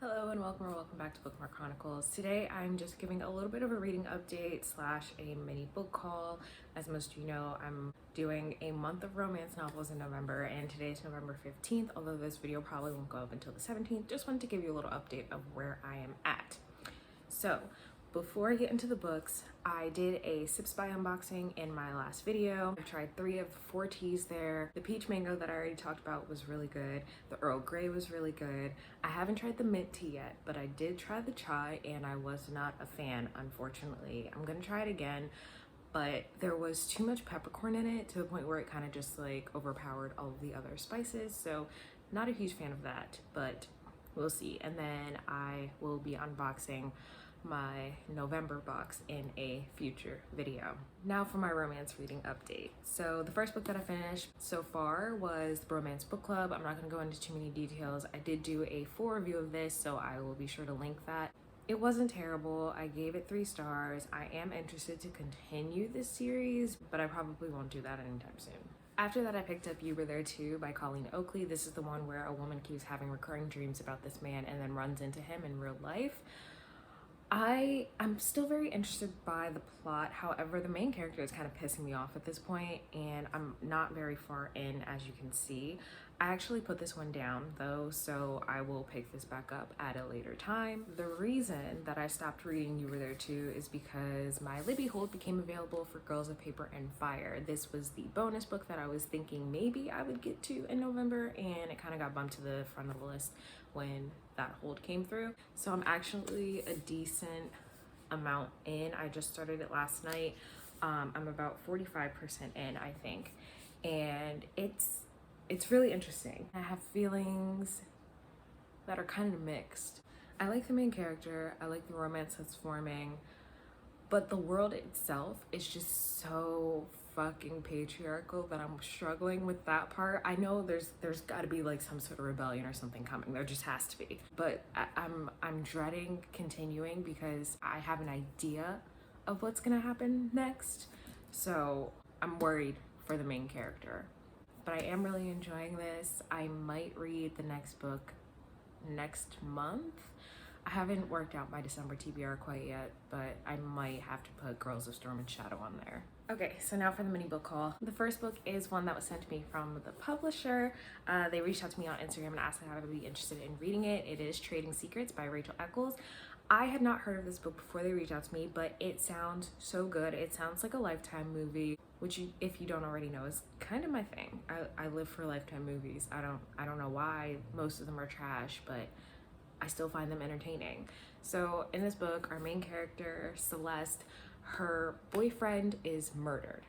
Hello and welcome or welcome back to Bookmark Chronicles. Today I'm just giving a little bit of a reading update slash a mini book call. As most of you know, I'm doing a month of romance novels in November and today's November 15th, although this video probably won't go up until the 17th. Just wanted to give you a little update of where I am at. So before I get into the books, I did a Sips by unboxing in my last video. I tried 3 of the 4 teas there. The peach mango that I already talked about was really good. The Earl Grey was really good. I haven't tried the mint tea yet, but I did try the chai and I was not a fan, unfortunately. I'm gonna try it again, but there was too much peppercorn in it to the point where it kind of just like overpowered all of the other spices. So not a huge fan of that, but we'll see. And then I will be unboxing my November box in a future video. Now for my romance reading update. So the first book that I finished so far was the Romance Book Club. I'm not going to go into too many details. I did do a full review of this, so I will be sure to link that. It wasn't terrible. I gave it 3 stars. I am interested to continue this series, but I probably won't do that anytime soon. After that, I picked up You Were There Too by Colleen Oakley. This is the one where a woman keeps having recurring dreams about this man and then runs into him in real life. I'm still very interested by the plot. However, the main character is kind of pissing me off at this point, and I'm not very far in, as you can see. I actually put this one down though, so I will pick this back up at a later time. The reason that I stopped reading You Were There Too is because my Libby hold became available for Girls of Paper and Fire. This was the bonus book that I was thinking maybe I would get to in November, and it kind of got bumped to the front of the list when that hold came through. So I'm actually a decent amount in. I just started it last night. I'm about 45% in, I think, and it's really interesting. I have feelings that are kind of mixed. I like the main character, I like the romance that's forming, but the world itself is just so fucking patriarchal that I'm struggling with that part. I know there's got to be like some sort of rebellion or something coming. There just has to be. But I'm dreading continuing because I have an idea of what's gonna happen next. So I'm worried for the main character. But I am really enjoying this. I might read the next book next month. I haven't worked out my December TBR quite yet, but I might have to put Girls of Storm and Shadow on there. Okay, so now for the mini book call. The first book is one that was sent to me from the publisher. They reached out to me on Instagram and asked if I would be interested in reading it. It is Trading Secrets by Rachel Eccles. I had not heard of this book before they reached out to me, but it sounds so good. It sounds like a Lifetime movie, which if you don't already know is kind of my thing. I live for Lifetime movies. I don't know why most of them are trash, but I still find them entertaining. So in this book, our main character, Celeste, her boyfriend is murdered,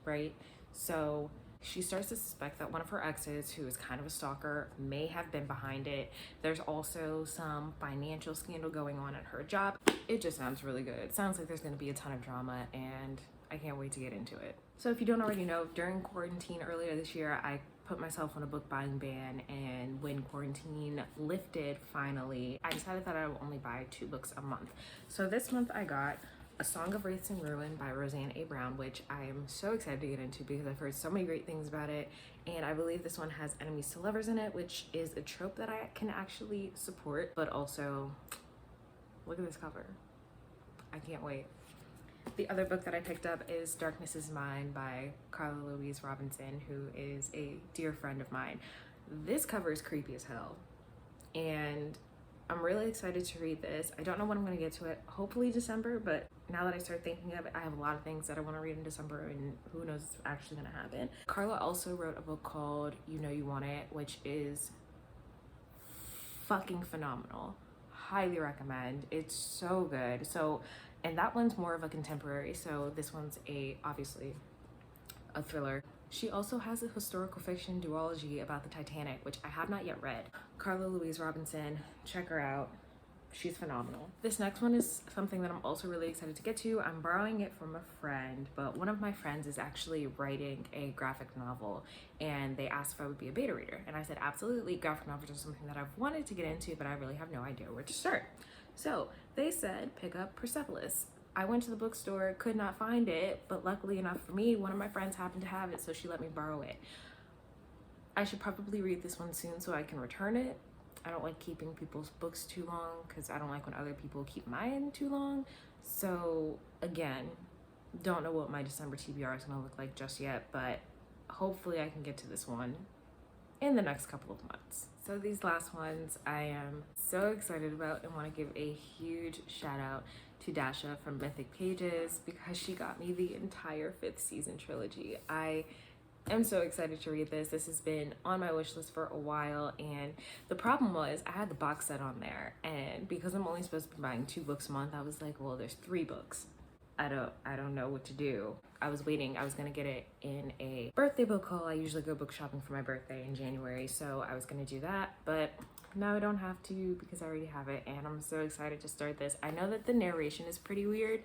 right? So she starts to suspect that one of her exes, who is kind of a stalker, may have been behind it. There's also some financial scandal going on at her job. It just sounds really good. It sounds like there's going to be a ton of drama, and I can't wait to get into it. So if you don't already know, during quarantine earlier this year, I put myself on a book buying ban, and when quarantine lifted finally, I decided that I would only buy 2 books a month. So this month I got A Song of Wraiths and Ruin by Roseanne A. Brown, which I am so excited to get into because I've heard so many great things about it, and I believe this one has enemies to lovers in it, which is a trope that I can actually support. But also, look at this cover. I can't wait. The other book that I picked up is Darkness Is Mine by Carla Louise Robinson, who is a dear friend of mine. This cover is creepy as hell, and I'm really excited to read this. I don't know when I'm going to get to it, hopefully December, but now that I start thinking of it, I have a lot of things that I want to read in December, and who knows what's actually going to happen. Carla also wrote a book called You Know You Want It, which is fucking phenomenal. Highly recommend. It's so good. And that one's more of a contemporary, so this one's obviously a thriller. She also has a historical fiction duology about the Titanic, which I have not yet read. Carla Louise Robinson, check her out. She's phenomenal. This next one is something that I'm also really excited to get to. I'm borrowing it from a friend, but one of my friends is actually writing a graphic novel, and they asked if I would be a beta reader. And I said, absolutely. Graphic novels are something that I've wanted to get into, but I really have no idea where to start. So they said, pick up Persepolis. I went to the bookstore, could not find it, but luckily enough for me, one of my friends happened to have it, so she let me borrow it. I should probably read this one soon so I can return it. I don't like keeping people's books too long because I don't like when other people keep mine too long. So again, don't know what my December TBR is gonna look like just yet, but hopefully I can get to this one in the next couple of months. So these last ones I am so excited about and want to give a huge shout out to Dasha from Mythic Pages because she got me the entire 5th season trilogy. I am so excited to read this. This has been on my wish list for a while, and the problem was I had the box set on there, and because I'm only supposed to be buying 2 books a month, I was like, well, there's 3 books. I don't know what to do. I was waiting. I was gonna get it in a birthday book haul. I usually go book shopping for my birthday in January, so I was gonna do that, but now I don't have to because I already have it, and I'm so excited to start this. I know that the narration is pretty weird,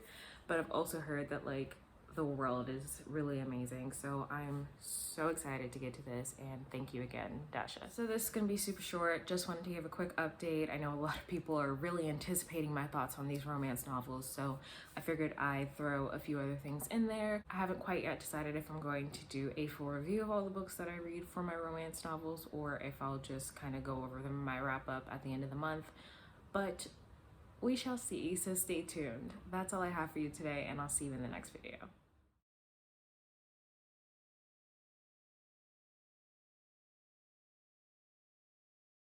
but I've also heard that like the world is really amazing, so I'm so excited to get to this, and thank you again, Dasha. So this is gonna be super short. Just wanted to give a quick update. I know a lot of people are really anticipating my thoughts on these romance novels, so I figured I'd throw a few other things in there. I haven't quite yet decided if I'm going to do a full review of all the books that I read for my romance novels, or if I'll just kind of go over them in my wrap up at the end of the month, but we shall see, so stay tuned. That's all I have for you today, and I'll see you in the next video.